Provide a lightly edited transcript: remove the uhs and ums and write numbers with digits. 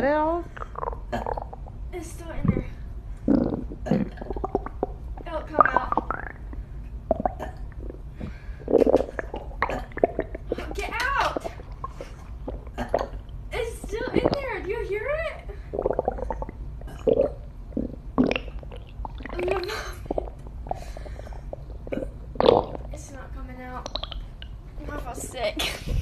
get it all? It's still in there. It'll come out. Get out! It's still in there. Do you hear it? It's not coming out. I feel sick.